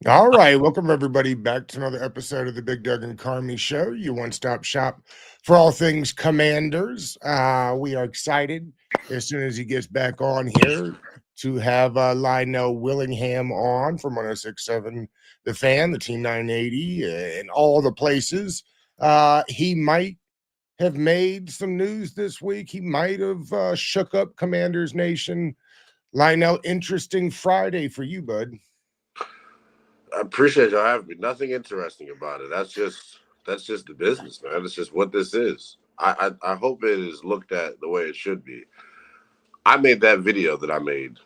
All right, welcome everybody back to another episode of the Big Doug and Carmi Show, your one-stop shop for all things Commanders. We are excited as soon as he gets back on here to have Lynne Willingham on from 106.7 The Fan, the Team 980, and all the places. He might have made some news this week. He might have shook up Commanders Nation. Lynell, interesting Friday for you, bud. I appreciate y'all having me. Nothing interesting about it. That's just the business, man. It's just what this is. I hope it is looked at the way it should be. I made that video that I made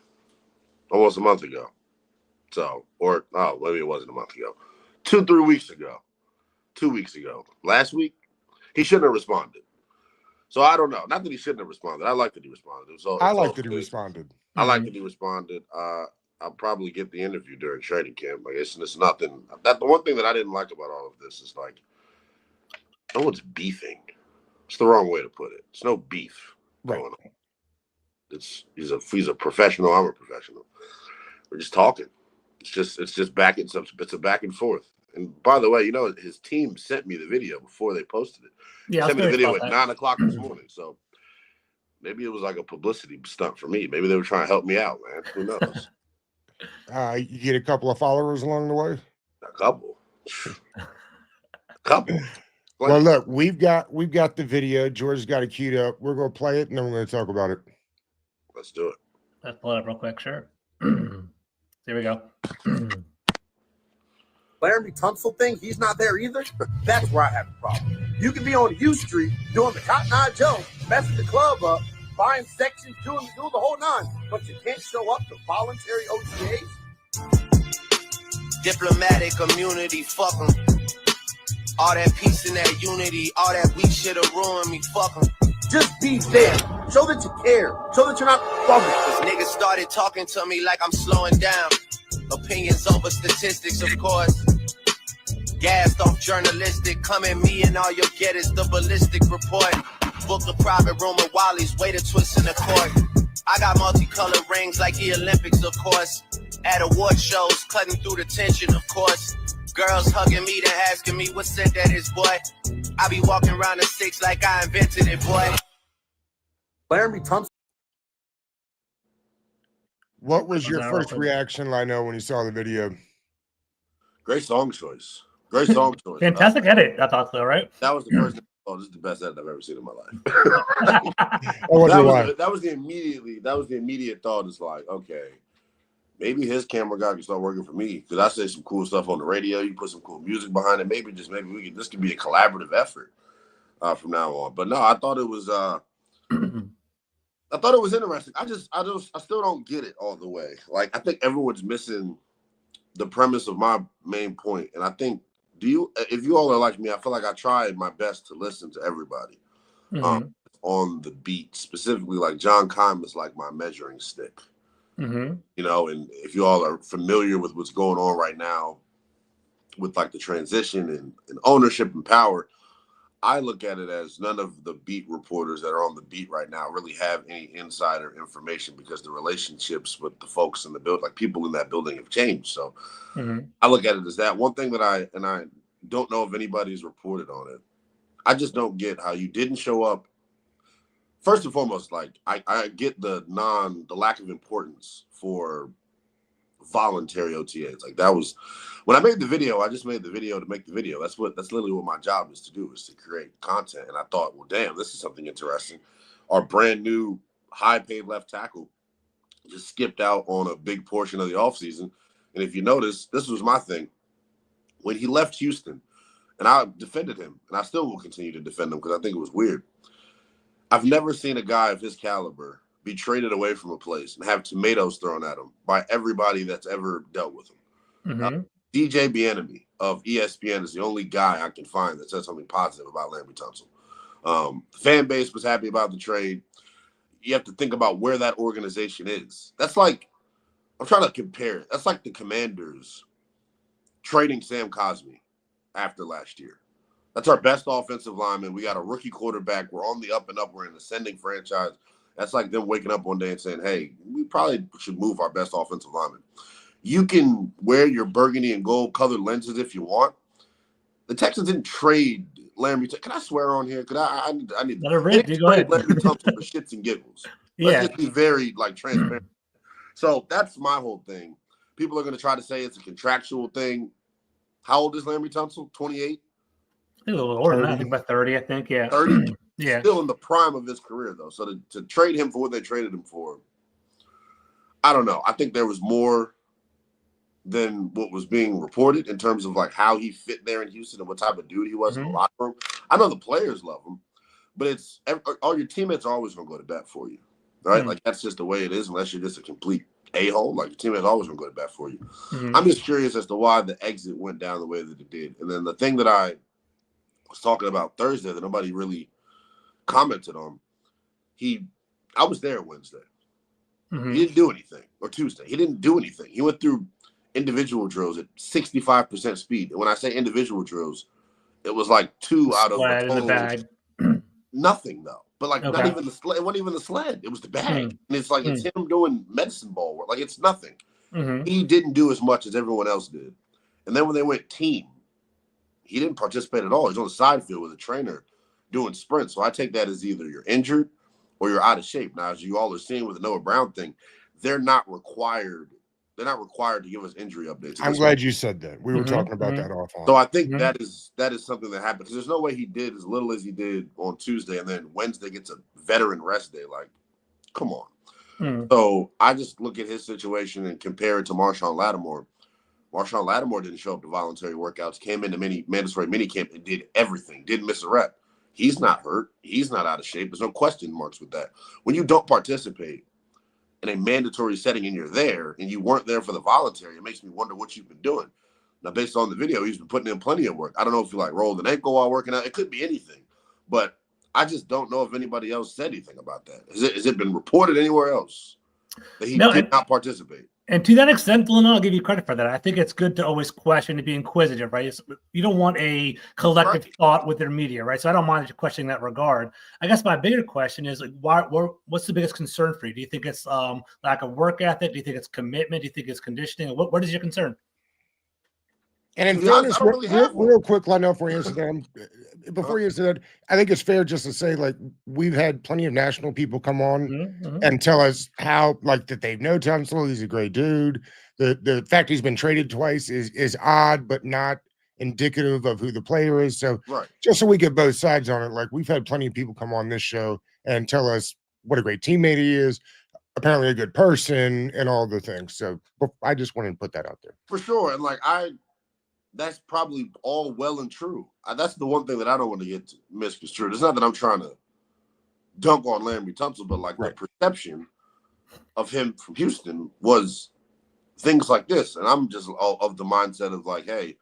almost a month ago. Maybe it wasn't a month ago. 2 weeks ago. 2 weeks ago. Last week, he shouldn't have responded. So I don't know. Not that he shouldn't have responded. I like that he responded. I like that he responded. I'll probably get the interview during training camp. Like it's nothing. The one thing that I didn't like about all of this is like no one's beefing. It's the wrong way to put it. It's no beef going on. He's a professional. I'm a professional. We're just talking. It's just back. It's a back and forth. And by the way, his team sent me the video before they posted it. Yeah, they sent me the video at 9 o'clock this morning. So maybe it was like a publicity stunt for me. Maybe they were trying to help me out, man. Who knows? You get a couple of followers along the way? A couple. Well, look, we've got the video. George's got it queued up. We're going to play it, and then we're going to talk about it. Let's do it. Let's pull it up real quick, sure. Here we go. Laremy Tunsil thing, he's not there either. That's where I have a problem. You can be on U Street doing the Cotton Eye Joe, messing the club up, buying sections, doing the whole nine, but you can't show up to voluntary OTAs? Diplomatic immunity, fuck them. All that peace and that unity, all that weak shit'll ruin me, fuck them. Just be there. Show that you care. Show that you're not bugging. Cause niggas started talking to me like I'm slowing down. Opinions over statistics, of course. Gassed off journalistic. Come at me and all you'll get is the ballistic report. Book a private room at Wally's, way to twist in the court. I got multicolored rings like the Olympics, of course. At award shows, cutting through the tension, of course. Girls hugging me, then asking me what scent that is, boy. I be walking around the 6 like I invented it, boy. Laremy Tunsil. What was your first reaction, Lynell, when you saw the video? Great song choice. Fantastic edit, I thought so, right? That was the first thing. Oh, this is the best edit I've ever seen in my life. that was the immediate thought. Is like, okay, maybe his camera guy can start working for me because I say some cool stuff on the radio. You put some cool music behind it. Maybe this could be a collaborative effort from now on. But no, I thought it was interesting. I still don't get it all the way. Like I think everyone's missing the premise of my main point, and I think. If you all are like me, I feel like I tried my best to listen to everybody on the beat. Specifically, like John Keim is like my measuring stick. And if you all are familiar with what's going on right now with like the transition and ownership and power, I look at it as none of the beat reporters that are on the beat right now really have any insider information because the relationships with the folks in the building, like people in that building, have changed. So I look at it as that. One thing that I don't know if anybody's reported on it. I just don't get how you didn't show up. First and foremost, like I get the lack of importance for voluntary OTAs. Like that was when I made the video, I just made the video to make the video. That's literally what my job is to do, is to create content. And I thought, well, damn, this is something interesting. Our brand new high paid left tackle just skipped out on a big portion of the offseason. And if you notice, this was my thing. When he left Houston, and I defended him, and I still will continue to defend him because I think it was weird. I've never seen a guy of his caliber be traded away from a place and have tomatoes thrown at him by everybody that's ever dealt with him. DJ Bieniemy of ESPN is the only guy I can find that said something positive about Laremy Tunsil. The fan base was happy about the trade. You have to think about where that organization is. That's like, I'm trying to compare it. That's like the Commanders trading Sam Cosmi after last year. That's our best offensive lineman. We got a rookie quarterback. We're on the up and up. We're an ascending franchise. That's like them waking up one day and saying, hey, we probably should move our best offensive lineman. you can wear your burgundy and gold colored lenses if you want. The Texans didn't trade Laremy. Can I swear on here? Could I need. Let it They rip. didn't Go ahead. trade Laremy Tunsil for shits and giggles. Let's just be very transparent. So that's my whole thing. People are going to try to say it's a contractual thing. How old is Laremy Tunsil? 28? I think a little older than that. I think about 30, I think. Yeah. 30? Yeah. Still in the prime of his career, though. So to trade him for what they traded him for, I don't know. I think there was more than what was being reported in terms of like how he fit there in Houston and what type of dude he was in the locker room. I know the players love him, but it's all your teammates are always going to go to bat for you, right? Like that's just the way it is unless you're just a complete a-hole. Like your teammates always going to go to bat for you. I'm just curious as to why the exit went down the way that it did. And then the thing that I was talking about Thursday that nobody really commented on, I was there Wednesday. He didn't do anything. Or Tuesday. He didn't do anything. He went through individual drills at 65% speed. And when I say individual drills, it was like 2 out of a total, in the bag. Nothing though. But like not even the sled. It wasn't even the sled. It was the bag. And it's like it's him doing medicine ball work. Like it's nothing. He didn't do as much as everyone else did. And then when they went team, he didn't participate at all. He's on the side field with a trainer doing sprints. So I take that as either you're injured or you're out of shape. Now, as you all are seeing with the Noah Brown thing, they're not required to give us injury updates. I'm glad you said that. We were talking about that offline. So I think that is something that happened because there's no way he did as little as he did on Tuesday and then Wednesday gets a veteran rest day. Like, come on. So I just look at his situation and compare it to Marshon Lattimore. Marshon Lattimore didn't show up to voluntary workouts, came into mandatory minicamp and did everything, didn't miss a rep. He's not hurt. He's not out of shape. There's no question marks with that. When you don't participate in a mandatory setting and you're there and you weren't there for the voluntary, it makes me wonder what you've been doing. Now, based on the video, he's been putting in plenty of work. I don't know if you like rolled an ankle while working out. It could be anything. But I just don't know if anybody else said anything about that. Has it been reported anywhere else that he did not participate? And to that extent, Lynell, I'll give you credit for that. I think it's good to always question and be inquisitive, right? You don't want a collective thought with their media, right? So I don't mind you questioning that regard. I guess my bigger question is, like, what's the biggest concern for you? Do you think it's lack of work ethic? Do you think it's commitment? Do you think it's conditioning? What is your concern? And in fairness, real quick, Lynell, before you answer that, I think it's fair just to say, like, we've had plenty of national people come on and tell us how, like, that they know Tunsil. He's a great dude. The fact he's been traded twice is odd, but not indicative of who the player is. So just so we get both sides on it, like, we've had plenty of people come on this show and tell us what a great teammate he is, apparently a good person, and all the things. So I just wanted to put that out there. For sure. And, like, that's probably all well and true. That's the one thing that I don't want to get misconstrued. It's not that I'm trying to dunk on Laremy Tunsil, but like the perception of him from Houston was things like this. And I'm just of the mindset of like, hey,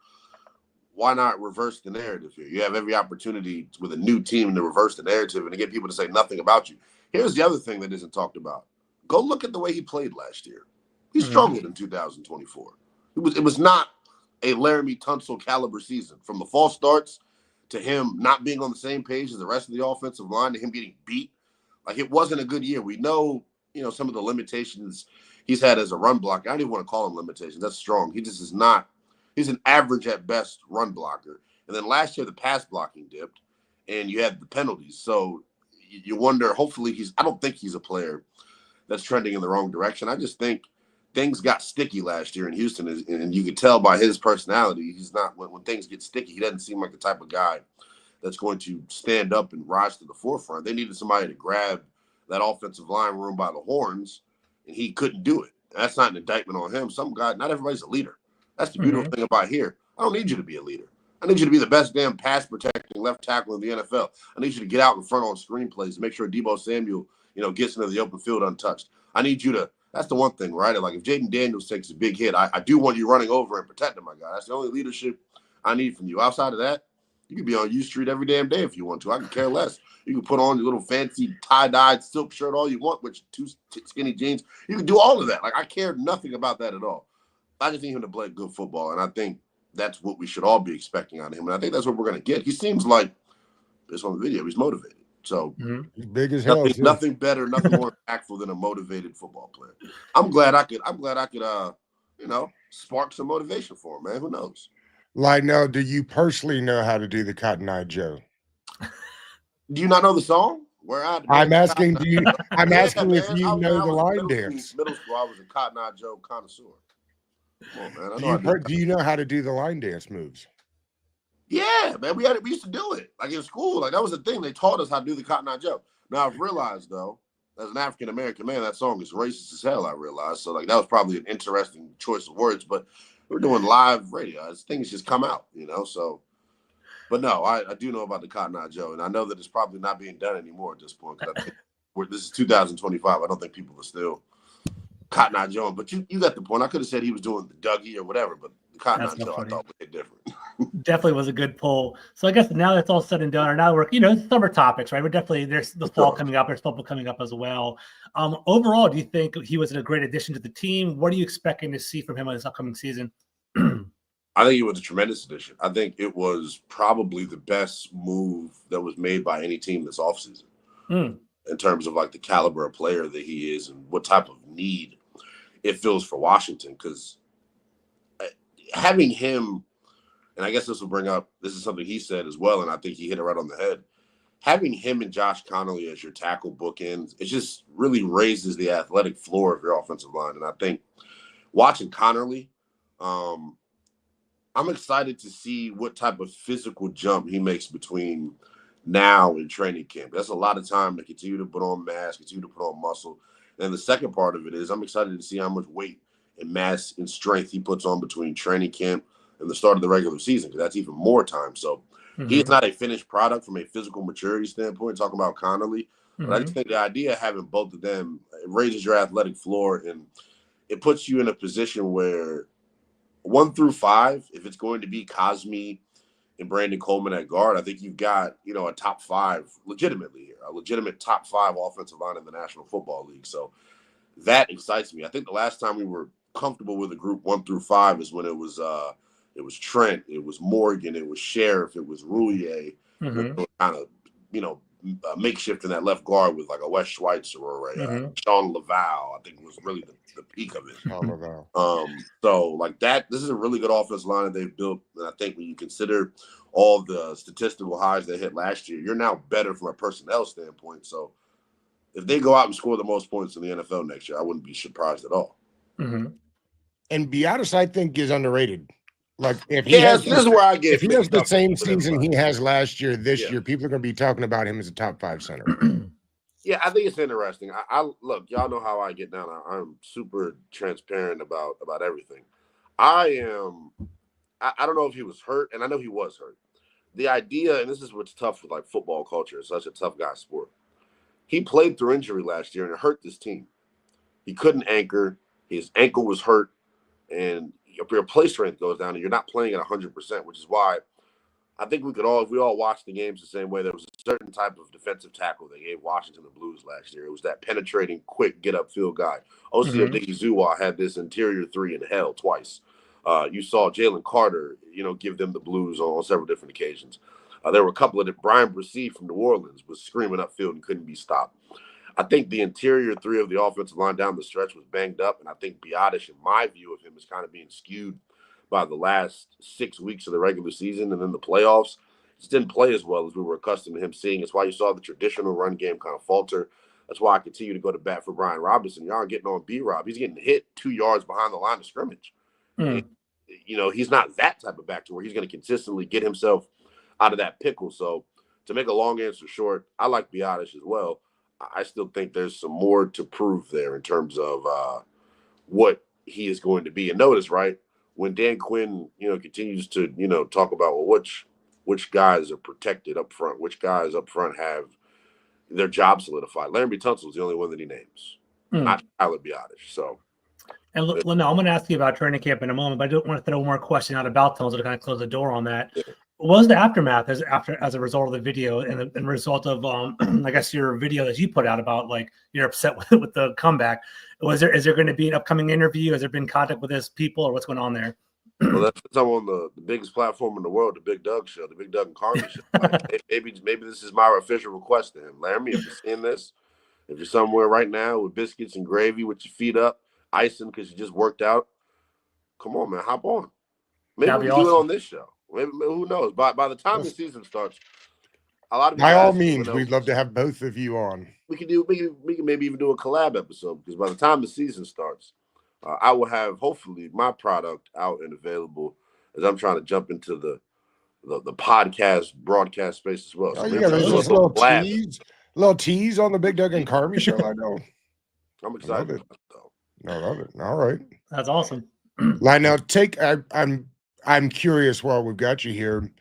why not reverse the narrative here? You have every opportunity with a new team to reverse the narrative and to get people to say nothing about you. Here's the other thing that isn't talked about. Go look at the way he played last year. He struggled in 2024. It was not a Laremy Tunsil caliber season, from the false starts to him not being on the same page as the rest of the offensive line to him getting beat. Like, it wasn't a good year. We know, some of the limitations he's had as a run blocker. I don't even want to call him limitations. That's strong. He just is not. He's an average at best run blocker. And then last year the pass blocking dipped and you had the penalties. So you wonder, hopefully I don't think he's a player that's trending in the wrong direction. I just think things got sticky last year in Houston, and you could tell by his personality, he's not, when things get sticky, he doesn't seem like the type of guy that's going to stand up and rise to the forefront. They needed somebody to grab that offensive line room by the horns, and he couldn't do it. And that's not an indictment on him. Some guy, not everybody's a leader. That's the beautiful thing about here. I don't need you to be a leader. I need you to be the best damn pass protecting left tackle in the NFL. I need you to get out in front on screenplays and make sure Deebo Samuel, gets into the open field untouched. I need you to. That's the one thing, right? Like, if Jaden Daniels takes a big hit, I do want you running over and protecting my guy. That's the only leadership I need from you. Outside of that, you can be on U Street every damn day if you want to. I can care less. You can put on your little fancy tie-dyed silk shirt all you want with 2 skinny jeans. You can do all of that. Like, I cared nothing about that at all. I just need him to play good football, and I think that's what we should all be expecting out of him. And I think that's what we're going to get. He seems like, based on the video, he's motivated. So he's big as hell. Nothing better, nothing more impactful than a motivated football player. I'm glad I could spark some motivation for him, man. Who knows? Lynell, do you personally know how to do the Cotton Eye Joe? Do you not know the song? I'm asking, do you? I'm asking if man. you know the line middle dance. School, middle school, I was a Cotton Eye Joe connoisseur. Come on, man. I know Do you know how to do the line dance moves? Yeah, man. We used to do it like in school. Like that was the thing. They taught us how to do the Cotton Eye Joe. Now I've realized though, as an African American man, that song is racist as hell. I realized. So like that was probably an interesting choice of words, but we're doing live radio. Things just come out, So, but no, I do know about the Cotton Eye Joe, and I know that it's probably not being done anymore at this point. Because I think this is 2025. I don't think people are still Cotton Eye Joe. But you got the point. I could have said he was doing the Dougie or whatever, but the Cotton Eye Joe I thought was different. Definitely was a good poll. So I guess now that's all said and done, or now we're summer topics, right? We're definitely there's the fall coming up, there's football coming up as well. Overall, do you think he was a great addition to the team? What are you expecting to see from him in this upcoming season? I think it was a tremendous addition. I think it was probably the best move that was made by any team this offseason in terms of like the caliber of player that he is and what type of need it fills for Washington. Because having him, and I guess this is something he said as well, and I think he hit it right on the head. Having him and Josh Connolly as your tackle bookends, it just really raises the athletic floor of your offensive line. And I think watching Connolly, I'm excited to see what type of physical jump he makes between now and training camp. That's a lot of time to continue to put on mass, continue to put on muscle. And the second part of it is I'm excited to see how much weight and mass and strength he puts on between training camp and the start of the regular season, because that's even more time. So he is not a finished product from a physical maturity standpoint, talking about Connolly. But I just think the idea of having both of them, it raises your athletic floor and it puts you in a position where 1 through 5, if it's going to be Cosme and Brandon Coleman at guard, I think you've got, a top 5 legitimately here, a legitimate top 5 offensive line in the National Football League. So that excites me. I think the last time we were comfortable with a group 1 through 5 is when it was Trent, it was Morgan, it was Sheriff, it was Rouillet, kind of, makeshift in that left guard with like a Wes Schweitzer or a Sean Laval. I think was really the peak of it. So like that, this is a really good offensive line that they've built. And I think when you consider all the statistical highs they hit last year, you're now better from a personnel standpoint. So if they go out and score the most points in the NFL next year, I wouldn't be surprised at all. And Biadasz, I think, is underrated. Like if he this is where I get. If he has the same season he has last year, this year, people are going to be talking about him as a top 5 center. Yeah, I think it's interesting. I look, y'all know how I get down. I'm super transparent about everything. I don't know if he was hurt, and I know he was hurt. The idea, and this is what's tough with like football culture, it's such a tough guy sport. He played through injury last year and it hurt this team. He couldn't anchor. His ankle was hurt, and your play strength goes down, and you're not playing at 100%, which is why I think if we all watched the games the same way, there was a certain type of defensive tackle that gave Washington the Blues last year. It was that penetrating, quick, get-upfield guy. Osi Odighizuwa had this interior 3 in hell twice. You saw Jalen Carter, give them the Blues on several different occasions. There were a couple of that. Brian Bresee from New Orleans was screaming upfield and couldn't be stopped. I think the interior 3 of the offensive line down the stretch was banged up, and I think Biadasz, in my view of him, is kind of being skewed by the last 6 weeks of the regular season and then the playoffs. Just didn't play as well as we were accustomed to him seeing. It's why you saw the traditional run game kind of falter. That's why I continue to go to bat for Brian Robinson. Y'all are getting on B-Rob. He's getting hit 2 yards behind the line of scrimmage. And, he's not that type of back to where he's going to consistently get himself out of that pickle. So to make a long answer short, I like Biadasz as well. I still think there's some more to prove there in terms of what he is going to be. And notice, right, when Dan Quinn, continues to, talk about, well, which guys are protected up front, which guys up front have their job solidified. Laremy Tunsil is the only one that he names, not Tyler Biadasz. So. And Lynell, I'm going to ask you about training camp in a moment, but I do want to throw one more question out about Tunsil to kind of close the door on that. What was the aftermath as a result of the video and the result of I guess your video that you put out about like you're upset with the comeback? Is there going to be an upcoming interview? Has there been contact with his people, or what's going on there? Well, that's I'm on the biggest platform in the world, the Big Doug Show, the Big Doug and Carmi Show. Like, maybe this is my official request to him. Laremy, if you're seeing this, if you're somewhere right now with biscuits and gravy with your feet up, icing because you just worked out, come on, man, hop on. Maybe That'd we be can do it awesome. on this show. Maybe who knows? By the time the season starts, a lot of you By all guys, means, we'd love to have both of you on. we can maybe even do a collab episode, because by the time the season starts, I will have hopefully my product out and available, as I'm trying to jump into the podcast broadcast space as well. Oh, So you maybe got we can do this a collab. little tease on the Big Doug and Carmi show. I know. I'm excited it. about it, though. I love it. All right. That's awesome. Lynell, I'm curious while we've got you here.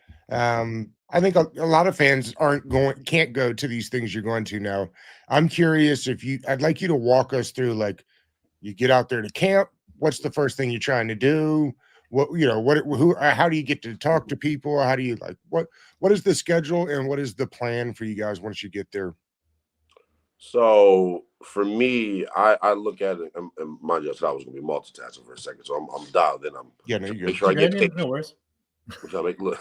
I think a lot of fans can't go to these things you're going to now. I'm curious I'd like you to walk us through, like, you get out there to camp. What's the first thing you're trying to do? How do you get to talk to people? How do you what is the schedule and what is the plan for you guys once you get there? So for me, I look at it, and mind you, I said I was going to be multitasking for a second, so I'm dialed in. I'm Yeah, no, you're make good. sure I get paid. No worries. Which I make look.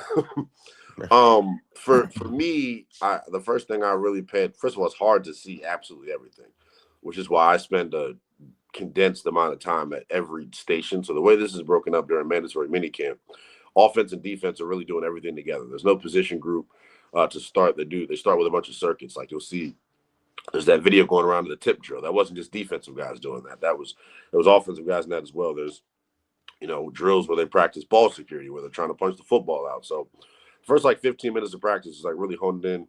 For me, the first thing I really paid. First of all, it's hard to see absolutely everything, which is why I spend a condensed amount of time at every station. So the way this is broken up during mandatory minicamp, offense and defense are really doing everything together. There's no position group to start. They start with a bunch of circuits. Like you'll see, there's that video going around of the tip drill. That wasn't just defensive guys doing that. There was offensive guys in that as well. There's drills where they practice ball security, where they're trying to punch the football out. So first 15 minutes of practice is really honing in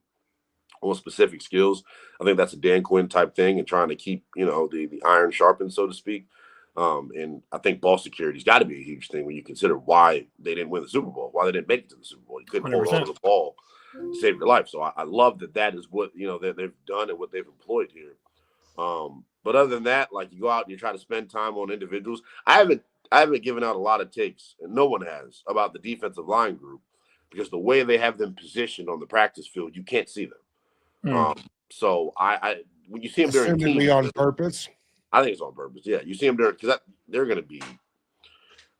on specific skills. I think that's a Dan Quinn type thing, and trying to keep the iron sharpened, so to speak. And I think ball security's got to be a huge thing when you consider why they didn't win the Super Bowl, why they didn't make it to the Super Bowl. You couldn't 100%. hold on to the ball to save your life. So I love that is what that they've done and what they've employed here. But other than that, you go out and you try to spend time on individuals. I haven't given out a lot of takes, and no one has, about the defensive line group, because the way they have them positioned on the practice field, you can't see them. So I when you see them during teams, on purpose. I think it's on purpose. Yeah, you see them during, because they're going to be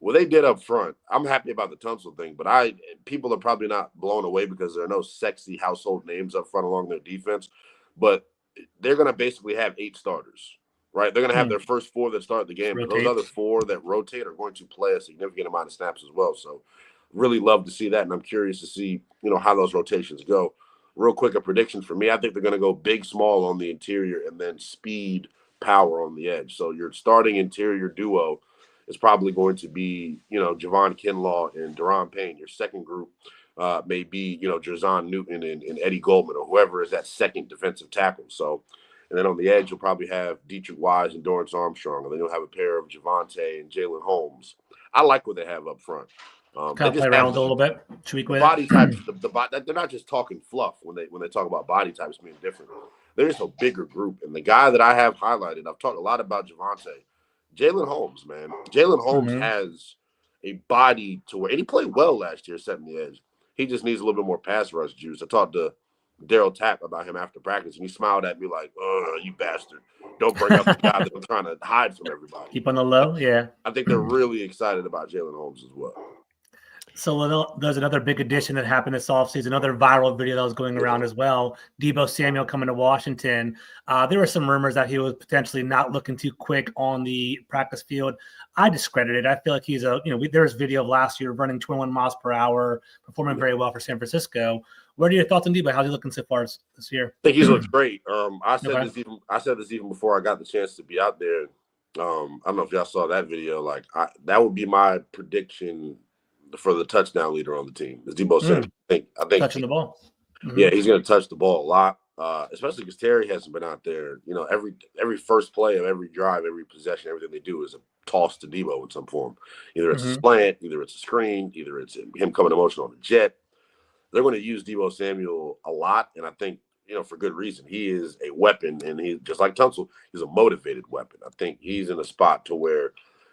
what they did up front. I'm happy about the Tunsil thing, but people are probably not blown away because there are no sexy household names up front along their defense. But they're going to basically have 8 starters, right? They're going to have their first 4 that start the game, but those other 4 that rotate are going to play a significant amount of snaps as well. So really love to see that, and I'm curious to see how those rotations go. Real quick, a prediction for me: I think they're going to go big, small on the interior, and then speed, power on the edge. So your starting interior duo is probably going to be, Javon Kinlaw and Deron Payne. Your second group may be, Jerzon Newton and Eddie Goldman, or whoever is that second defensive tackle. So, and then on the edge, you'll probably have Dietrich Wise and Dorrance Armstrong, and then you'll have a pair of Javonte and Jalen Holmes. I like what they have up front. Kind of play around a little bit. Tweak with body types. They're not just talking fluff when they talk about body types being different. They're just a bigger group. And the guy that I have highlighted, I've talked a lot about Javonte, Jalen Holmes, man. Jalen Holmes has a body to where, and he played well last year setting the edge. He just needs a little bit more pass rush juice. I talked to Daryl Tapp about him after practice, and he smiled at me like, "Oh, you bastard. Don't bring up the guy that I'm trying to hide from everybody." Keep on the low, yeah. I think they're really excited about Jalen Holmes as well. So there's another big addition that happened this offseason, another viral video that was going around as well. Deebo Samuel coming to Washington. There were some rumors that he was potentially not looking too quick on the practice field. I discredit it. I feel like he's there's video of last year running 21 miles per hour, performing very well for San Francisco. What are your thoughts on Deebo? How's he looking so far this year? I think he's looked great. I said this even before I got the chance to be out there. I don't know if y'all saw that video. That would be my prediction for the touchdown leader on the team. Is Deebo Samuel. I think touching the ball. Yeah, he's going to touch the ball a lot, especially because Terry hasn't been out there. Every first play of every drive, every possession, everything they do is a toss to Deebo in some form. Either it's a slant, either it's a screen, either it's him coming in motion on the jet. They're going to use Deebo Samuel a lot, and I think for good reason. He is a weapon, and he, just like Tunsil, he's a motivated weapon. I think he's in a spot to where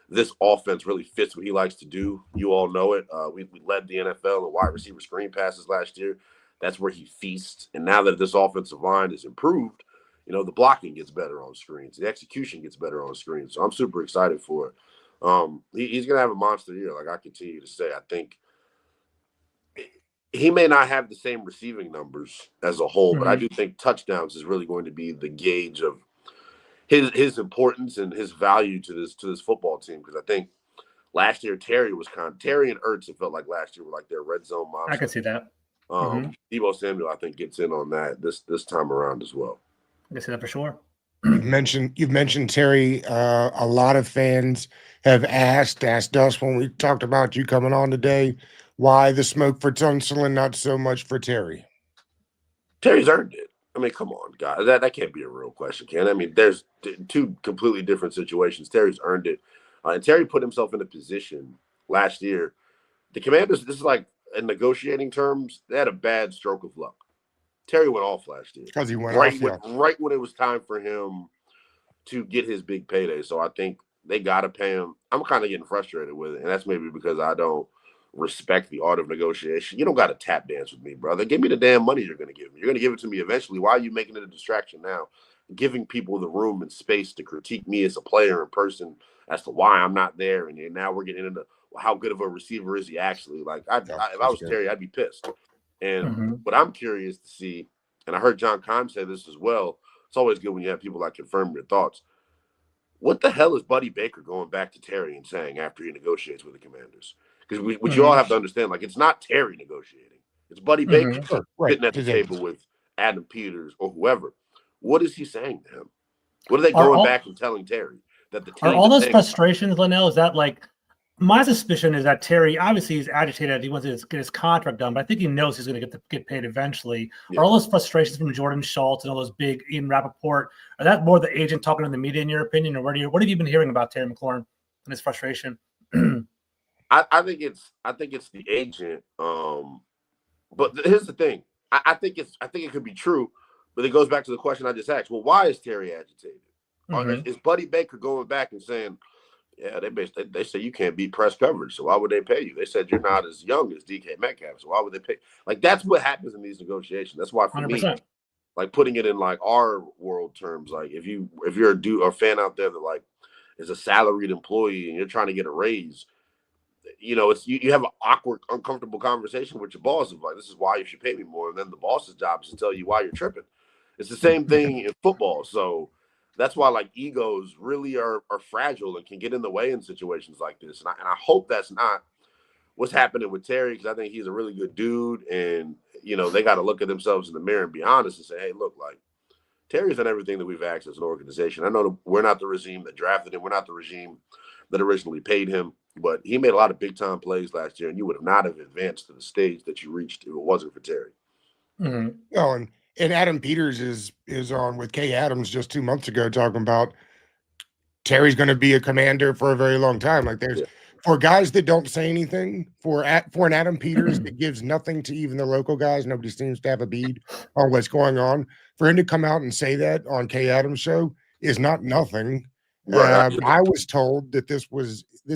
this offense really fits what he likes to do. You all know it. We led the NFL in wide receiver screen passes last year. That's where he feasts. And now that this offensive line is improved, the blocking gets better on screens. The execution gets better on screens. So I'm super excited for it. He's going to have a monster year, like I continue to say. I think he may not have the same receiving numbers as a whole, but I do think touchdowns is really going to be the gauge of his importance and his value to this football team, because I think last year Terry and Ertz, it felt like last year were like their red zone monster. I can see that. Deebo Samuel, I think, gets in on that this time around as well. I can see that for sure. You've mentioned Terry. A lot of fans have asked us when we talked about you coming on today, why the smoke for Tunsil and not so much for Terry. Terry's earned it. I mean, come on, guys. That can't be a real question, can it? I mean, there's two completely different situations. Terry's earned it. And Terry put himself in a position last year. The Commanders, this is like in negotiating terms, they had a bad stroke of luck. Terry went off last year. Because he went right off, right when it was time for him to get his big payday. So I think they got to pay him. I'm kind of getting frustrated with it, and that's maybe because I don't respect the art of negotiation. You don't got to tap dance with me, brother. Give me the damn money you're going to give me. You're going to give it to me eventually. Why are you making it a distraction now? Giving people the room and space to critique me as a player and person as to why I'm not there. And now we're getting into how good of a receiver is he actually. Like, if I was Terry, I'd be pissed. And what I'm curious to see, and I heard John Keim say this as well, it's always good when you have people that confirm your thoughts. What the hell is Buddy Baker going back to Terry and saying after he negotiates with the Commanders? Because what you all have to understand, like, it's not Terry negotiating. It's Buddy Baker sitting at the table with Adam Peters or whoever. What is he saying to him? What are they going back and telling Terry? That the team are all those frustrations, Lynell, is that like, my suspicion is that Terry, obviously he's agitated. He wants to get his contract done, but I think he knows he's going to get paid eventually. Yeah. Are all those frustrations from Jordan Schultz and all those big Ian Rappaport, are that more the agent talking to the media in your opinion? Or what have you been hearing about Terry McLaurin and his frustration? I think it's the agent. But here's the thing. I think it could be true, but it goes back to the question I just asked. Well, why is Terry agitated? Is Buddy Baker going back and saying, yeah, they say you can't beat press coverage, so why would they pay you? They said you're not as young as DK Metcalf, so why would they pay? Like, that's what happens in these negotiations. That's why for 100%. Me, like, putting it in like our world terms, like if you're a fan out there that like is a salaried employee and you're trying to get a raise, you know, it's you have an awkward, uncomfortable conversation with your boss of like, this is why you should pay me more, and then the boss's job is to tell you why you're tripping. It's the same thing in football, so. That's why, like, egos really are fragile and can get in the way in situations like this. And I hope that's not what's happening with Terry, because I think he's a really good dude. And, you know, they got to look at themselves in the mirror and be honest and say, hey, look, like, Terry's done everything that we've asked as an organization. I know we're not the regime that drafted him. We're not the regime that originally paid him. But he made a lot of big-time plays last year, and you would have not have advanced to the stage that you reached if it wasn't for Terry. Oh, and Adam Peters is on with Kay Adams just 2 months ago talking about Terry's going to be a Commander for a very long time. Like, there's for guys that don't say anything, for an Adam Peters that gives nothing to even the local guys, nobody seems to have a bead on what's going on. For him to come out and say that on Kay Adams' show is not nothing. Right. I was told that this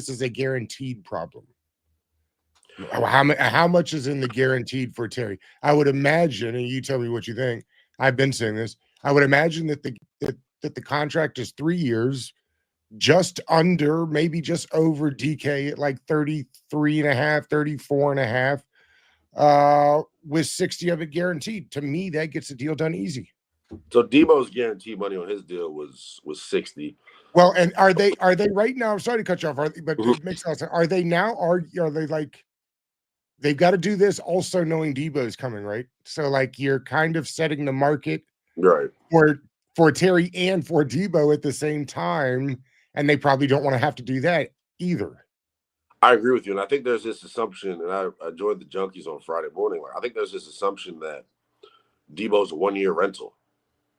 is a guaranteed problem. How much is in the guaranteed for Terry? I would imagine, and you tell me what you think. I've been saying this. I would imagine that the contract is 3 years, just under, maybe just over DK at like 33 and a half, 34 and a half, with 60 of it guaranteed. To me, that gets the deal done easy. So Deebo's guaranteed money on his deal was 60. Well, and are they right now? I'm sorry to cut you off, but it makes sense. Are they now? Are they like? They've got to do this also knowing Deebo's coming, right? So, like, you're kind of setting the market right for Terry and for Deebo at the same time, and they probably don't want to have to do that either. I agree with you, and I think there's this assumption, and I joined the Junkies on Friday morning. Like, I think there's this assumption that Deebo's a 1-year rental.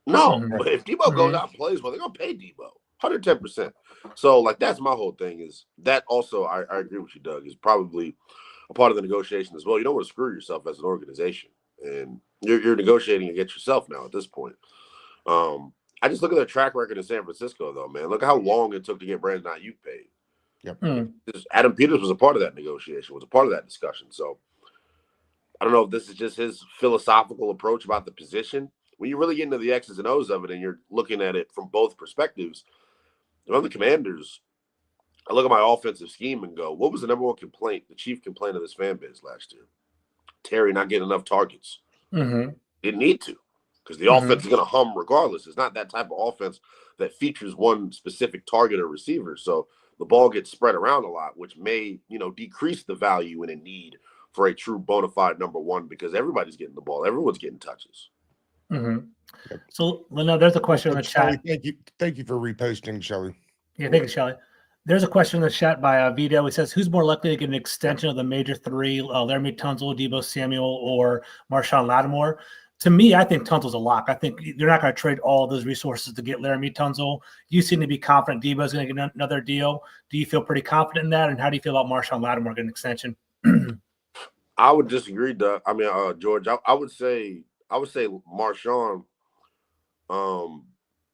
No, but if Deebo goes out and plays well, they're going to pay Deebo 110%. So, like, that's my whole thing is that also, I agree with you, Doug, is probably – a part of the negotiation as well. You don't want to screw yourself as an organization, and you're negotiating against yourself now at this point. I just look at their track record in San Francisco, though, man. Look at how long it took to get Brandon Ayuk paid. Yep. Adam Peters was a part of that negotiation, was a part of that discussion. So I don't know if this is just his philosophical approach about the position. When you really get into the X's and O's of it and you're looking at it from both perspectives, on the Commanders, I look at my offensive scheme and go, what was the number one complaint, the chief complaint of this fan base last year? Terry not getting enough targets. Didn't need to, because the offense is going to hum regardless. It's not that type of offense that features one specific target or receiver. So the ball gets spread around a lot, which may, decrease the value and a need for a true bona fide number one because everybody's getting the ball. Everyone's getting touches. Mm-hmm. So, Lynell, there's a question in the Shelley, chat. Thank you for reposting, Shelley. Yeah, thank you, Shelley. There's a question in the chat by Vito. He says, who's more likely to get an extension of the major three, Laremy Tunsil, Deebo Samuel, or Marshon Lattimore? To me, I think Tunsil's a lock. I think they're not going to trade all those resources to get Laremy Tunsil. You seem to be confident Deebo's going to get another deal. Do you feel pretty confident in that? And how do you feel about Marshon Lattimore getting an extension? I would disagree, Doug. George. I would say Marshon.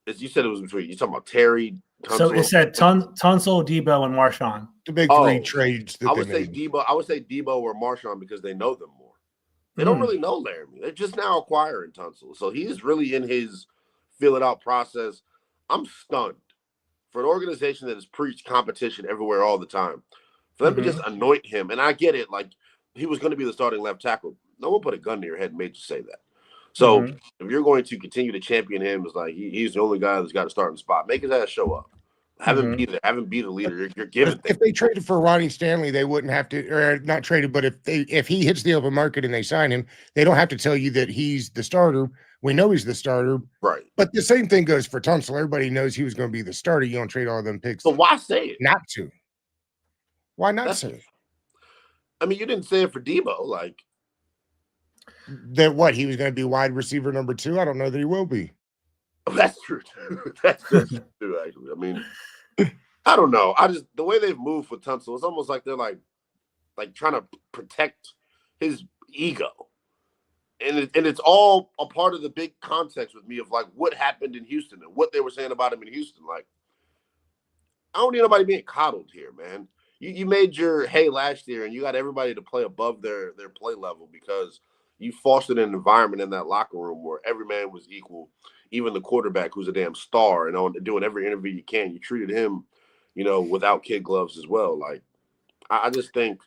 As you said, it was between. You talking about Terry? Tunsil, so it said Tunsil, Deebo, and Marshon. The big three trades. I would say Deebo. I would say Deebo or Marshon because they know them more. They don't really know Laremy. They're just now acquiring Tunsil, so he's really in his feel it out process. I'm stunned for an organization that has preached competition everywhere all the time. For them to just anoint him, and I get it, like he was going to be the starting left tackle. No one put a gun to your head and made you say that. So if you're going to continue to champion him, it's like he's the only guy that's got a starting spot. Make his ass show up. Have him be there. Have him be the leader. You're giving. If they traded for Ronnie Stanley, they wouldn't have to, or not traded. But if he hits the open market and they sign him, they don't have to tell you that he's the starter. We know he's the starter, right? But the same thing goes for Tunsil. Everybody knows he was going to be the starter. You don't trade all them picks. So why say it? Not to. Why not say it? I mean, you didn't say it for Deebo, like that. What he was going to be wide receiver number 2. I don't know that he will be. That's true. That's true. Actually, I mean, I don't know. The way they've moved with Tunsil, it's almost like they're like trying to protect his ego, and it's all a part of the big context with me of like what happened in Houston and what they were saying about him in Houston. Like, I don't need nobody being coddled here, man. You made your hay last year, and you got everybody to play above their play level because you fostered an environment in that locker room where every man was equal. Even the quarterback, who's a damn star, and doing every interview you can, you treated him, without kid gloves as well. Like, I just think,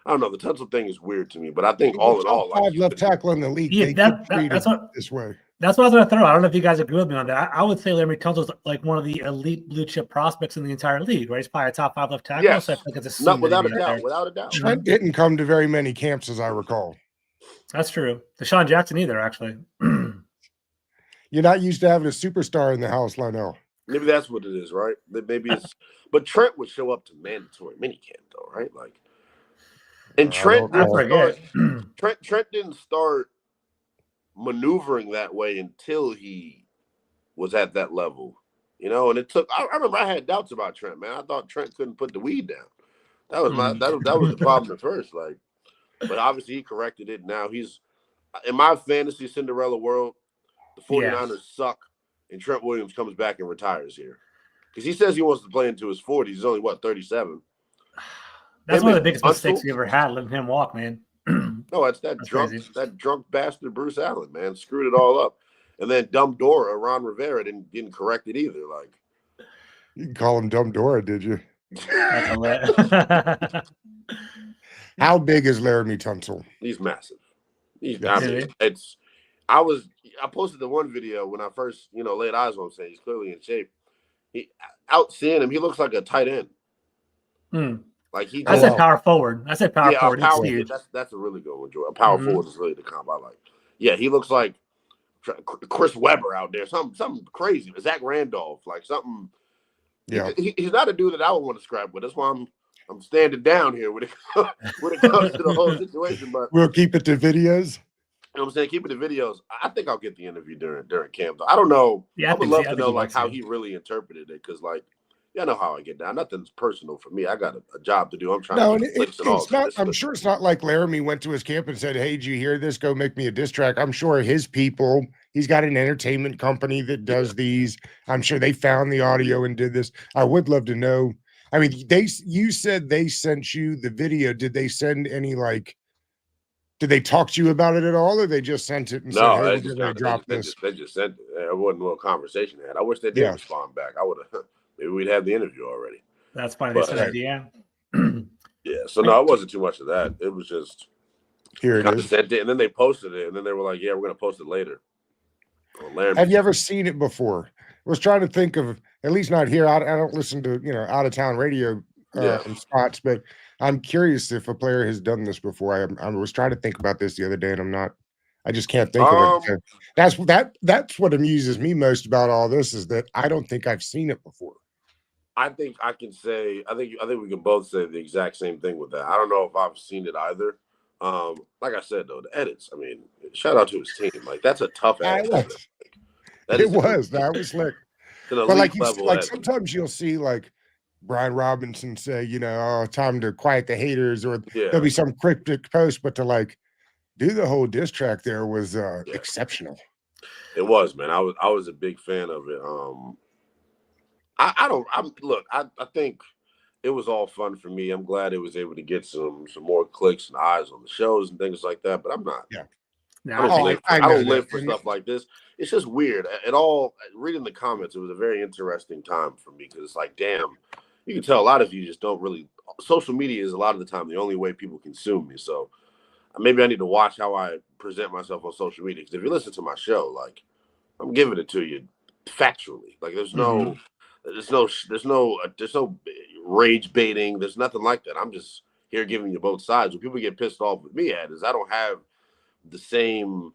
I don't know, the Tunsil thing is weird to me, but I think all in all, like, left tackle in the league, this way. That's what I was going to throw. I don't know if you guys agree with me on that. I would say Laremy Tunsil is like one of the elite blue chip prospects in the entire league, right? He's probably a top 5 left tackle. Yes. So I think it's a without a doubt. Trent didn't come to very many camps, as I recall. That's true. Deshaun Jackson either, actually. You're not used to having a superstar in the house, Lynell. Maybe that's what it is, right? Maybe it's. But Trent would show up to mandatory minicamp, though, right? Like, and Trent didn't start maneuvering that way until he was at that level, And it took. I remember I had doubts about Trent, man. I thought Trent couldn't put the weed down. That was that was the problem at first, like. But obviously he corrected it. Now he's in my fantasy Cinderella world. The 49ers suck, and Trent Williams comes back and retires here because he says he wants to play into his 40s. He's only 37. That's one of the biggest mistakes we ever had, letting him walk, man. No, it's that drunk bastard Bruce Allen, man, screwed it all up, and then Dumb Dora, Ron Rivera didn't correct it either. Like, you can call him Dumb Dora, did you? How big is Laremy Tunsil? He's massive. I posted the one video when I first, laid eyes on him, saying he's clearly in shape. Seeing him, he looks like a tight end. Like I said power forward. I said power forward. That's a really good one, Joy. A power forward is really the comp I like. Yeah, he looks like Chris Webber out there. Something crazy. Zach Randolph, like something. Yeah, he's not a dude that I would want to scrap with. That's why I'm standing down here when it comes to the whole situation. But we'll keep it to videos. You know what I'm saying? Keep it to videos. I think I'll get the interview during camp, though. I don't know. Yeah, I would love to know like how he really interpreted it, because like, I know how I get down. Nothing's personal for me. I got a job to do. I'm trying to it's not. I'm sure it's not like Laremy went to his camp and said, "Hey, did you hear this? Go make me a diss track." I'm sure his people. He's got an entertainment company that does these. I'm sure they found the audio and did this. I would love to know. I mean, you said they sent you the video. Did they send any like? Did they talk to you about it at all, or they just sent it and said, "Hey, we're going to drop this"? They just sent it. It wasn't a little conversation they had. I wish they did respond back. I would have. Maybe we'd have the interview already. That's fine. They sent it, yeah. So no, it wasn't too much of that. It was just here it is. Sent it, and then they posted it, and then they were like, "Yeah, we're going to post it later." Have you ever seen it before? I was trying to think of, at least not here. I don't listen to out of town radio Yeah. spots. But I'm curious if a player has done this before. I was trying to think about this the other day, and I just can't think of it. So that's what amuses me most about all this is that I don't think I've seen it before. I think I can say. I think we can both say the exact same thing with that. I don't know if I've seen it either. Like I said though, the edits. I mean, shout out to his team. Like that's a tough ass edit. That was slick. But like sometimes you'll see like Brian Robinson say, oh, time to quiet the haters, or there'll be some cryptic post, but to like do the whole diss track there was exceptional. It was, man. I was a big fan of it. I think it was all fun for me. I'm glad it was able to get some more clicks and eyes on the shows and things like that. But I'm not. Yeah. I don't live for stuff like this. It's just weird. Reading the comments, it was a very interesting time for me because it's like, damn, you can tell a lot of you just don't really. Social media is a lot of the time the only way people consume me. So maybe I need to watch how I present myself on social media. Because if you listen to my show, like I'm giving it to you factually. Like there's no rage baiting. There's nothing like that. I'm just here giving you both sides. What people get pissed off with me at is I don't have the same,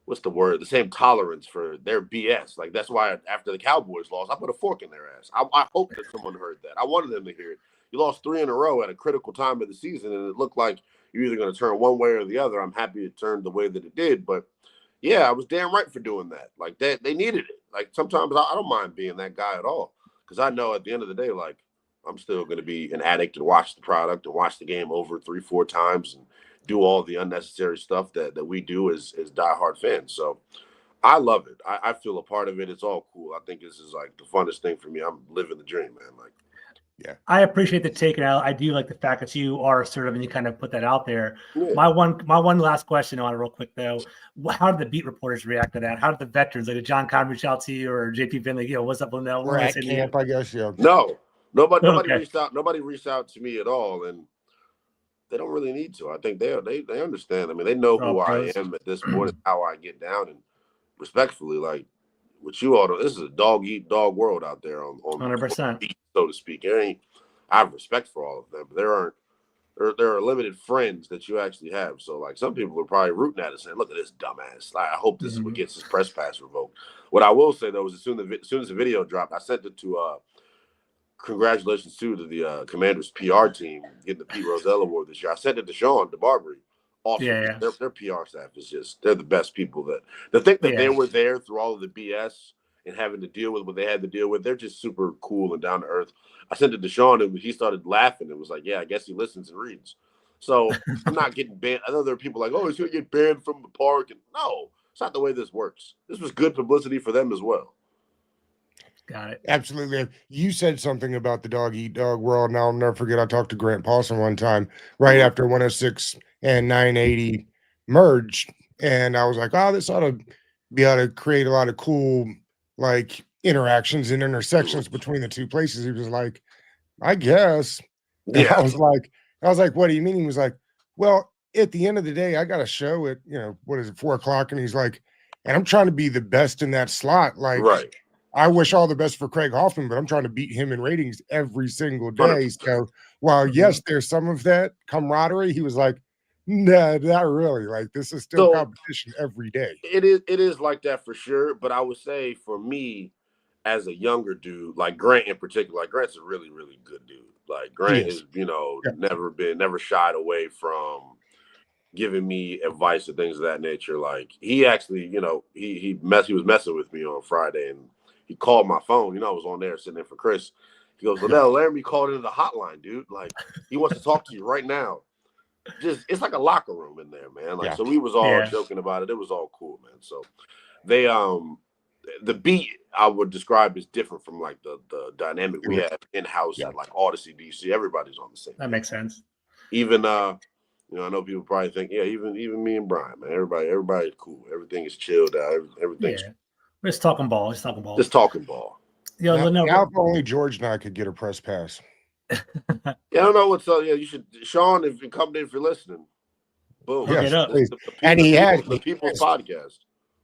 the same tolerance for their BS. Like that's why after the Cowboys lost, I put a fork in their ass. I hope that someone heard that. I wanted them to hear it. You lost 3 in a row at a critical time of the season, and it looked like you're either going to turn one way or the other. I'm happy it turned the way that it did, but yeah, I was damn right for doing that. Like that, they needed it. Like sometimes I don't mind being that guy at all because I know at the end of the day, like I'm still going to be an addict and watch the product and watch the game over 3-4 times and do all the unnecessary stuff that we do as diehard fans. So I love it. I feel a part of it. It's all cool. I think this is like the funnest thing for me. I'm living the dream, man. Like, yeah. I appreciate the take, and I do like the fact that you are assertive and you kind of put that out there. Yeah. My one last question on it real quick though. How did the beat reporters react to that? How did the veterans, like did John Conn reach out to you or JP Finley, what's up, Lynell? We're at camp, I guess, yeah. No, nobody Okay. reached out. Nobody reached out to me at all, and they don't really need to. I think they understand. I mean, they know who I am at this point and how I get down, and respectfully, like with you all, this is a dog eat dog world out there on 100%, so to speak. I have respect for all of them, but there are limited friends that you actually have. So like some people are probably rooting at us saying, "Look at this dumbass." Like, I hope this is what gets his press pass revoked. What I will say though is as soon as the video dropped, I sent it to congratulations to the Commanders PR team getting the Pete Rozelle Award this year. I sent it to Sean DeBarbery. Awesome. Yeah. Their PR staff is they're the best people that think that they were there through all of the BS and having to deal with what they had to deal with. They're just super cool and down to earth. I sent it to Sean and he started laughing and was like, yeah, I guess he listens and reads. So I'm not getting banned. I know there are people like, oh, he's going to get banned from the park. And no, it's not the way this works. This was good publicity for them as well. Got it. Absolutely. You said something about the dog eat dog world, and I'll never forget. I talked to Grant Paulson one time right after 106 and 980 merged, and I was like, "Oh, this ought to be able to create a lot of cool like interactions and intersections between the two places." He was like, "I guess." And I was like, "What do you mean?" He was like, "Well, at the end of the day, I got a show at 4 o'clock," and he's like, "And I'm trying to be the best in that slot, like." Right. I wish all the best for Craig Hoffman, but I'm trying to beat him in ratings every single day. 100%. So while yes, there's some of that camaraderie, he was like, "No, not really. Like this is still competition every day." It is like that for sure. But I would say for me, as a younger dude, like Grant in particular, like Grant's a really, really good dude. Like Grant is, never shied away from giving me advice and things of that nature. Like he actually, he was messing with me on Friday and he called my phone. I was on there sitting in for Chris. He goes, "Lynell, Laremy called into the hotline, dude. Like, he wants to talk to you right now." It's like a locker room in there, man. Like, so we was all joking about it. It was all cool, man. So they, the beat I would describe as different from like the dynamic we have in house at like Odyssey DC. Everybody's on the same. That makes sense. Even I know people probably think, even me and Brian, man. Everybody's cool. Everything is chilled out. Everything's. Yeah. We're just talking ball. Just talking ball. Now if only George and I could get a press pass. I don't know what's up. Yeah, you should, Sean, if you come in, if you're listening, boom. Yes, the People's Podcast.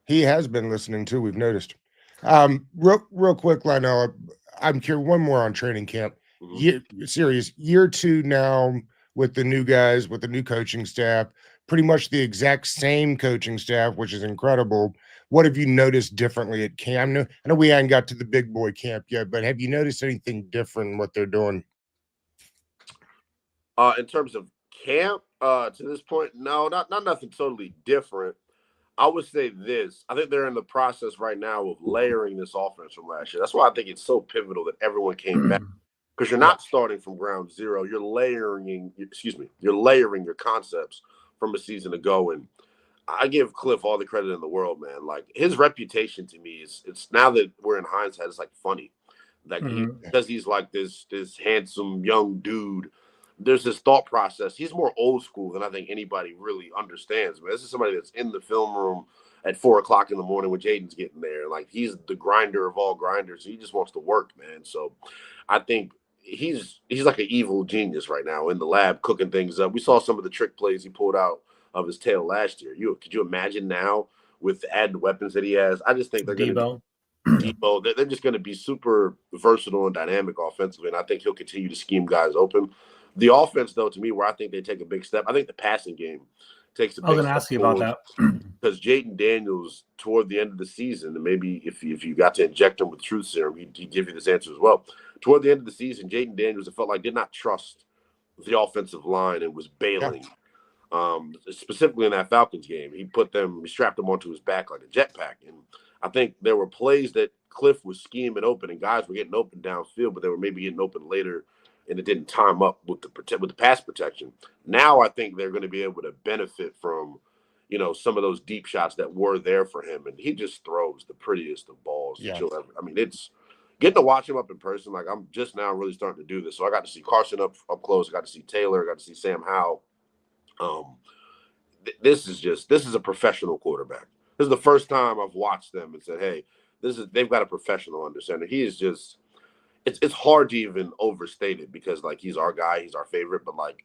He has been listening too. We've noticed. Real quick, Lynell, I'm curious. One more on training camp. year 2 now with the new guys, with the new coaching staff, pretty much the exact same coaching staff, which is incredible. What have you noticed differently at camp? I know we haven't got to the big boy camp yet, but have you noticed anything different in what they're doing? In terms of camp, to this point, no, not nothing totally different. I would say this. I think they're in the process right now of layering this offense from last year. That's why I think it's so pivotal that everyone came back. Because you're not starting from ground zero. You're layering your concepts from a season ago. And I give Cliff all the credit in the world, man. Like, his reputation to me it's now that we're in hindsight, it's like funny. Like, because he's like this handsome young dude. There's this thought process. He's more old school than I think anybody really understands. Man, this is somebody that's in the film room at 4:00 in the morning when Jaden's getting there. Like, he's the grinder of all grinders. He just wants to work, man. So I think he's like an evil genius right now in the lab cooking things up. We saw some of the trick plays he pulled out of his tail last year. Could you imagine now with the added weapons that he has? I just think they're going to Deebo. They're just going to be super versatile and dynamic offensively, and I think he'll continue to scheme guys open. The offense, though, to me, where I think they take a big step, I think the passing game takes a big step. I was going to ask you about that. Because Jaden Daniels, toward the end of the season, and maybe if you got to inject him with truth serum, he'd give you this answer as well. Toward the end of the season, Jaden Daniels, it felt like, did not trust the offensive line and was bailing. Specifically in that Falcons game, he strapped them onto his back like a jetpack. And I think there were plays that Cliff was scheming open, and guys were getting open downfield, but they were maybe getting open later, and it didn't time up with the pass protection. Now I think they're going to be able to benefit from, some of those deep shots that were there for him, and he just throws the prettiest of balls that you'll ever. I mean, it's getting to watch him up in person. Like, I'm just now really starting to do this. So I got to see Carson up close. I got to see Taylor. I got to see Sam Howell. This is a professional quarterback. This is the first time I've watched them and said, hey, they've got a professional under center. He is just. It's hard to even overstate it because, like, he's our guy, he's our favorite, but, like,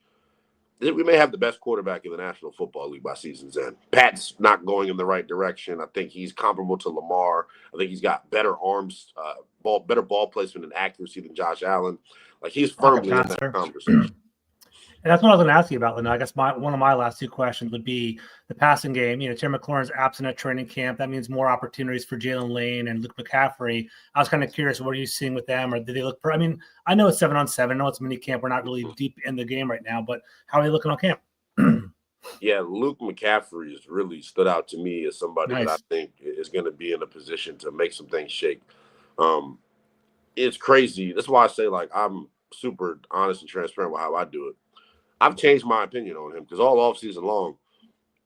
we may have the best quarterback in the National Football League by season's end. Pat's not going in the right direction. I think he's comparable to Lamar. I think he's got better arms, better ball placement and accuracy than Josh Allen. Like, he's firmly in that conversation. And that's what I was going to ask you about, Lynell. I guess one of my last two questions would be the passing game. Terry McLaurin's absent at training camp. That means more opportunities for Jalen Lane and Luke McCaffrey. I was kind of curious, what are you seeing with them? Or did they look – I I know it's 7-on-7. I know it's mini camp. We're not really deep in the game right now. But how are they looking on camp? Yeah, Luke McCaffrey has really stood out to me as somebody that I think is going to be in a position to make some things shake. It's crazy. That's why I say, like, I'm super honest and transparent with how I do it. I've changed my opinion on him because all offseason long,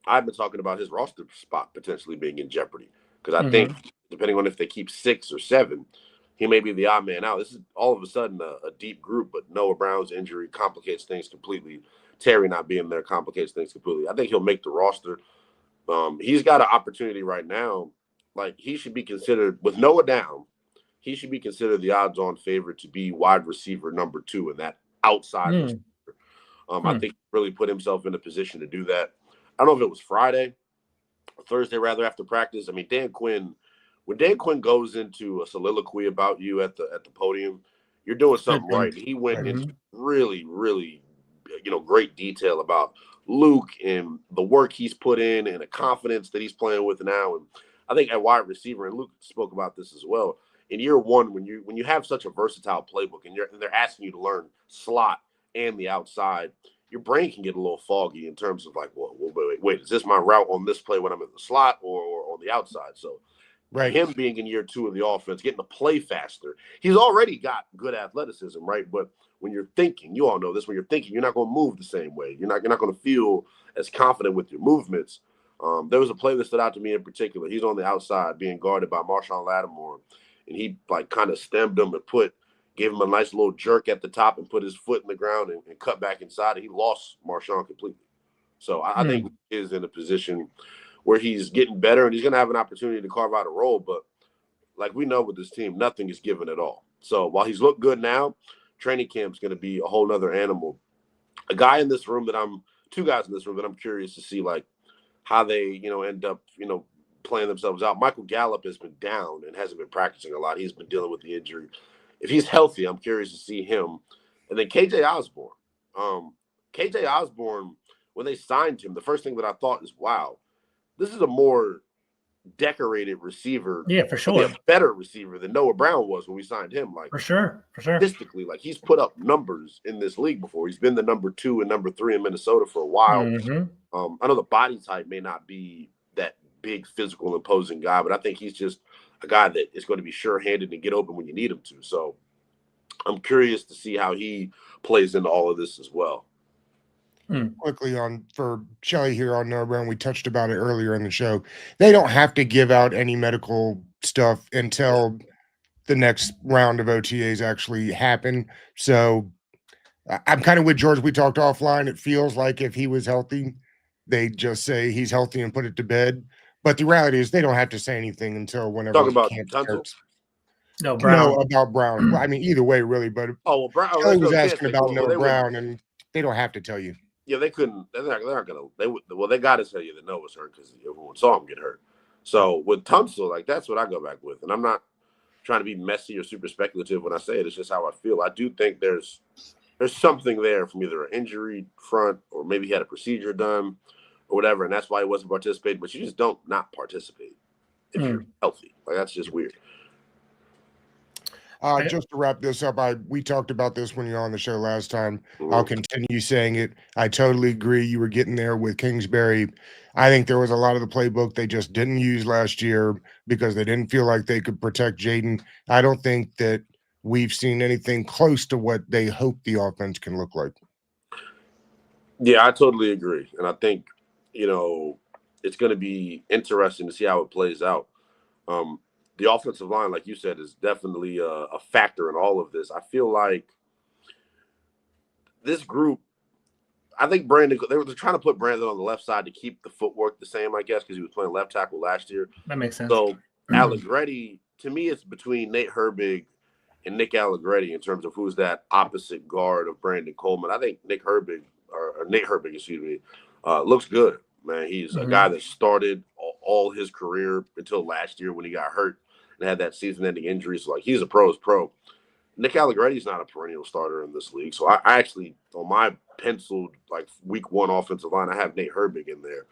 I've been talking about his roster spot potentially being in jeopardy. Because I think, depending on if they keep 6 or 7, he may be the odd man out. This is all of a sudden a deep group, but Noah Brown's injury complicates things completely. Terry not being there complicates things completely. I think he'll make the roster. He's got an opportunity right now. Like, he should be considered, with Noah down, he should be considered the odds-on favorite to be wide receiver number 2 in that outside receiver. I think he really put himself in a position to do that. I don't know if it was Friday or Thursday, rather, after practice. I mean, when Dan Quinn goes into a soliloquy about you at the podium, you're doing something right. He went into really, really, great detail about Luke and the work he's put in and the confidence that he's playing with now. And I think at wide receiver, and Luke spoke about this as well, in year one, when you have such a versatile playbook and they're asking you to learn slot and the outside, your brain can get a little foggy in terms of like, well, wait, is this my route on this play when I'm in the slot or on the outside? So him being in year 2 of the offense, getting to play faster, he's already got good athleticism, right? But when you're thinking, you all know this, when you're thinking, you're not going to move the same way. You're not going to feel as confident with your movements. There was a play that stood out to me in particular. He's on the outside being guarded by Marshon Lattimore, and he like kind of stemmed him and gave him a nice little jerk at the top and put his foot in the ground and cut back inside. And he lost Marshon completely. So I think he is in a position where he's getting better and he's going to have an opportunity to carve out a role. But like we know with this team, nothing is given at all. So while he's looked good now, training camp is going to be a whole nother animal. Two guys in this room that I'm curious to see like how they, end up, playing themselves out. Michael Gallup has been down and hasn't been practicing a lot. He's been dealing with the injury. if he's healthy, I'm curious to see him. And then KJ Osborne. KJ Osborne, when they signed him, the first thing that I thought is, wow, this is a more decorated receiver. Yeah, for sure. A better receiver than Noah Brown was when we signed him. Like for sure. Statistically, like he's put up numbers in this league before. He's been the number 2 and number 3 in Minnesota for a while. I know the body type may not be that big, physical, imposing guy, but I think he's just a guy that is going to be sure-handed and get open when you need him to. So I'm curious to see how he plays into all of this as well. Quickly for Shelly here on Noah Brown, we touched about it earlier in the show. They don't have to give out any medical stuff until the next round of OTAs actually happen. So I'm kind of with George. We talked offline. It feels like if he was healthy, they just say he's healthy and put it to bed. But the reality is they don't have to say anything until whenever. Talking about Tunsil? No, Brown. No, about Brown. Well, I mean, either way, really. But Brown. Shelly was asking about Noah Brown, and they don't have to tell you. Yeah, they couldn't. They're not gonna. They got to tell you that Noah's hurt because everyone saw him get hurt. So with Tunsil, like that's what I go back with, and I'm not trying to be messy or super speculative when I say it. It's just how I feel. I do think there's something there from either an injury front or maybe he had a procedure done or whatever, and that's why he wasn't participating. But you just don't not participate if you're healthy. Like that's just weird. Just to wrap this up, we talked about this when you were on the show last time. I'll continue saying it. I totally agree. You were getting there with Kingsbury. I think there was a lot of the playbook they just didn't use last year because they didn't feel like they could protect Jaden. I don't think that we've seen anything close to what they hope the offense can look like. Yeah, I totally agree. And I think, it's going to be interesting to see how it plays out. The offensive line, like you said, is definitely a factor in all of this. I feel like this group, I think Brandon, they're trying to put Brandon on the left side to keep the footwork the same, I guess, because he was playing left tackle last year. That makes sense. So Allegretti, to me, it's between Nate Herbig and Nick Allegretti in terms of who's that opposite guard of Brandon Coleman. I think Nate Herbig, looks good, man. He's a guy that started all his career until last year when he got hurt and had that season-ending injury. So, he's a pro's pro. Nick Allegretti's not a perennial starter in this league. So, I actually, on my penciled, week 1 offensive line, I have Nate Herbig in there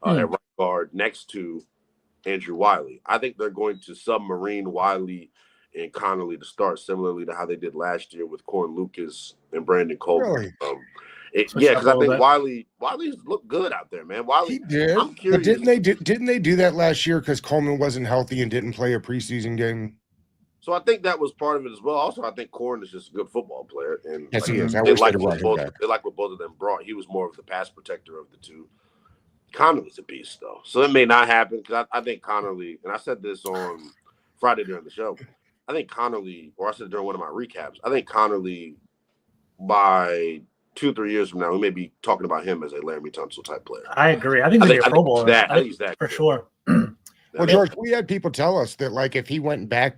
at right guard next to Andrew Wiley. I think they're going to submarine Wiley and Connolly to start similarly to how they did last year with Corn Lucas and Brandon Coleman. Really? Because I think Wiley's looked good out there, man. Wiley, he did. I'm curious. But didn't they do that last year because Coleman wasn't healthy and didn't play a preseason game? So I think that was part of it as well. Also, I think Corn is just a good football player, and yes, he is. They like what both of them brought. He was more of the pass protector of the two. Connolly's a beast, though, so it may not happen because I think Connolly, and I said this on Friday during the show. I think Connolly, or I said it during one of my recaps, I think Connolly by 2-3 years from now, we may be talking about him as a Laremy Tunsil type player. I agree. I think he's a Pro Bowler. I think he's that for good. sure. Well, George, we had people tell us that if he went back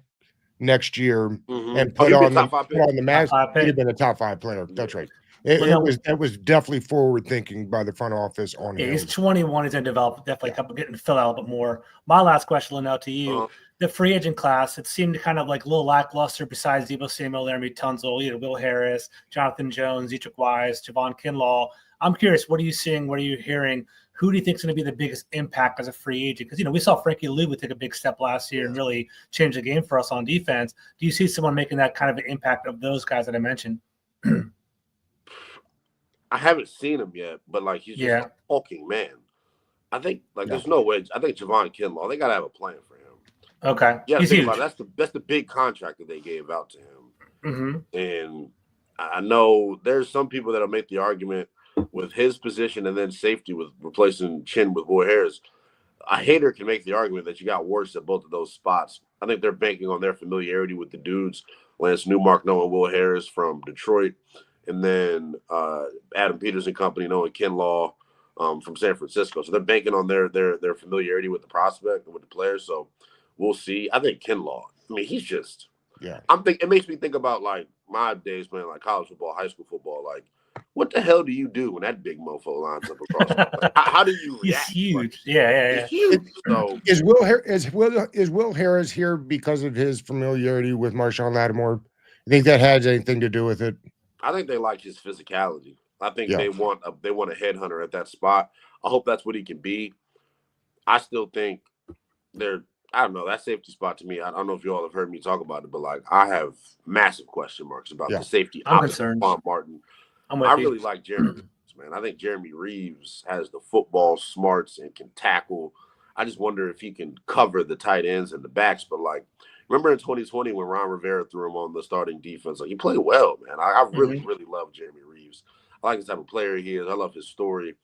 next year and put he'd on be the mask, he'd have been a top 5 player. That's right. That was definitely forward thinking by the front office on him. He's 21. He's going to develop definitely getting to fill out a little bit more. My last question, Lynell, to you. The free agent class, it seemed kind of a little lackluster besides Deebo Samuel, Laremy Tunsil, Will Harris, Jonathan Jones, Etrick Wise, Javon Kinlaw. I'm curious, what are you seeing? What are you hearing? Who do you think is going to be the biggest impact as a free agent? Because, we saw Frankie Louvu take a big step last year and really change the game for us on defense. Do you see someone making that kind of an impact of those guys that I mentioned? I haven't seen him yet, but he's just a hulking man. I think there's no way. I think Javon Kinlaw, they got to have a plan for him. Okay. Yeah, think about it. That's the big contract that they gave out to him. And I know there's some people that'll make the argument with his position and then safety with replacing Chin with Will Harris. A hater can make the argument that you got worse at both of those spots. I think they're banking on their familiarity with the dudes, Lance Newmark knowing Will Harris from Detroit, and then Adam Peters and company knowing Kinlaw from San Francisco. So they're banking on their familiarity with the prospect and with the players. So we'll see. I think Kinlaw, he's just it makes me think about my days playing college football, high school football. What the hell do you do when that big mofo lines up across? How do you react? He's huge. Yeah. He's huge. So Is Will Harris here because of his familiarity with Marshon Lattimore? You think that has anything to do with it? I think they like his physicality. I think Yeah. they want a headhunter at that spot. I hope that's what he can be. I still think I don't know, that safety spot to me, I don't know if you all have heard me talk about it, but like I have massive question marks about the safety I'm opposite concerned. Juan Martin. I really like Jeremy Reeves, man. I think Jeremy Reeves has the football smarts and can tackle. I just wonder if he can cover the tight ends and the backs. But like, remember in 2020 when Ron Rivera threw him on the starting defense? Like, he played well, man. I really love Jeremy Reeves. I like the type of player he is. I love his story.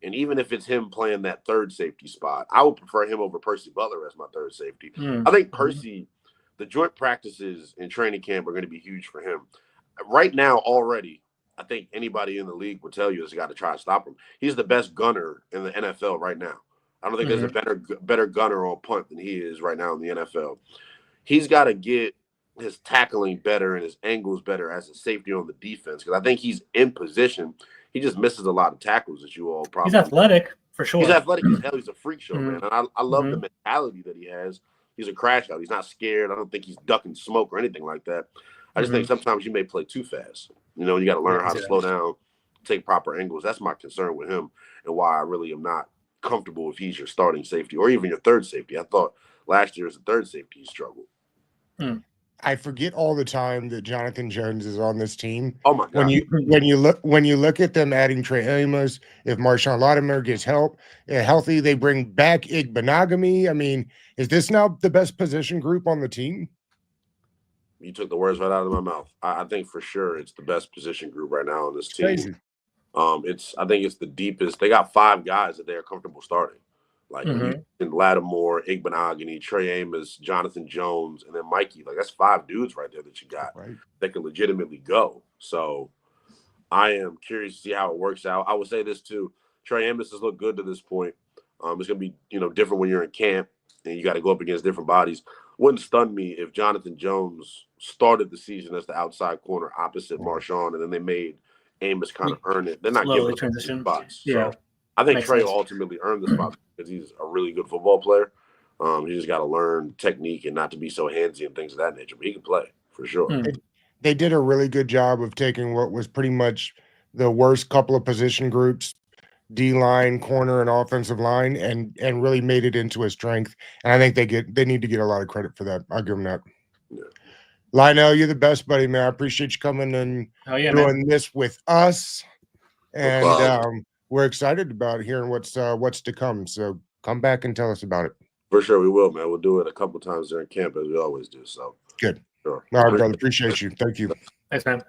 And even if it's him playing that third safety spot, I would prefer him over Percy Butler as my third safety. I think Percy, the joint practices in training camp are going to be huge for him. Right now, already, I think anybody in the league would tell you has got to try to stop him. He's the best gunner in the NFL right now. I don't think there's a better gunner on punt than he is right now in the NFL. He's got to get his tackling better and his angles better as a safety on the defense because I think he's in position. He just misses a lot of tackles that you all probably. He's athletic for sure. He's athletic as hell. He's a freak show, man. And I love the mentality that he has. He's a crash out. He's not scared. I don't think he's ducking smoke or anything like that. I just think sometimes you may play too fast. You know, you got to learn how to slow down, take proper angles. That's my concern with him and why I really am not comfortable if he's your starting safety or even your third safety. I thought last year as a third safety he struggled. I forget all the time that Jonathan Jones is on this team. Oh my God! When you look at them adding Trey Amos, if Marshon Lattimore gets healthy, they bring back Igbenogany. I mean, is this now the best position group on the team? You took the words right out of my mouth. I think for sure it's the best position group right now on this team. Crazy. I think it's the deepest. They got 5 guys that they're comfortable starting. Like Lattimore, Igbenogany, Trey Amos, Jonathan Jones, and then Mikey. Like that's 5 dudes right there that you got that can legitimately go. So I am curious to see how it works out. I would say this too. Trey Amos has looked good to this point. It's gonna be different when you're in camp and you got to go up against different bodies. Wouldn't stun me if Jonathan Jones started the season as the outside corner opposite Marshon, and then they made Amos kind of earn it. They're not giving him spots. Yeah. So I think Makes Trey sense. will ultimately earn the spot because he's a really good football player. He just got to learn technique and not to be so handsy and things of that nature. But he can play for sure. They did a really good job of taking what was pretty much the worst couple of position groups, D-line, corner, and offensive line, and really made it into a strength. And I think they need to get a lot of credit for that. I'll give them that. Yeah. Lynell, you're the best, buddy, man. I appreciate you coming and doing this with us. And we're excited about hearing what's to come. So come back and tell us about it. For sure, we will, man. We'll do it a couple times during camp as we always do. So good. Sure. All right, brother. Appreciate you. Thank you. Thanks, man.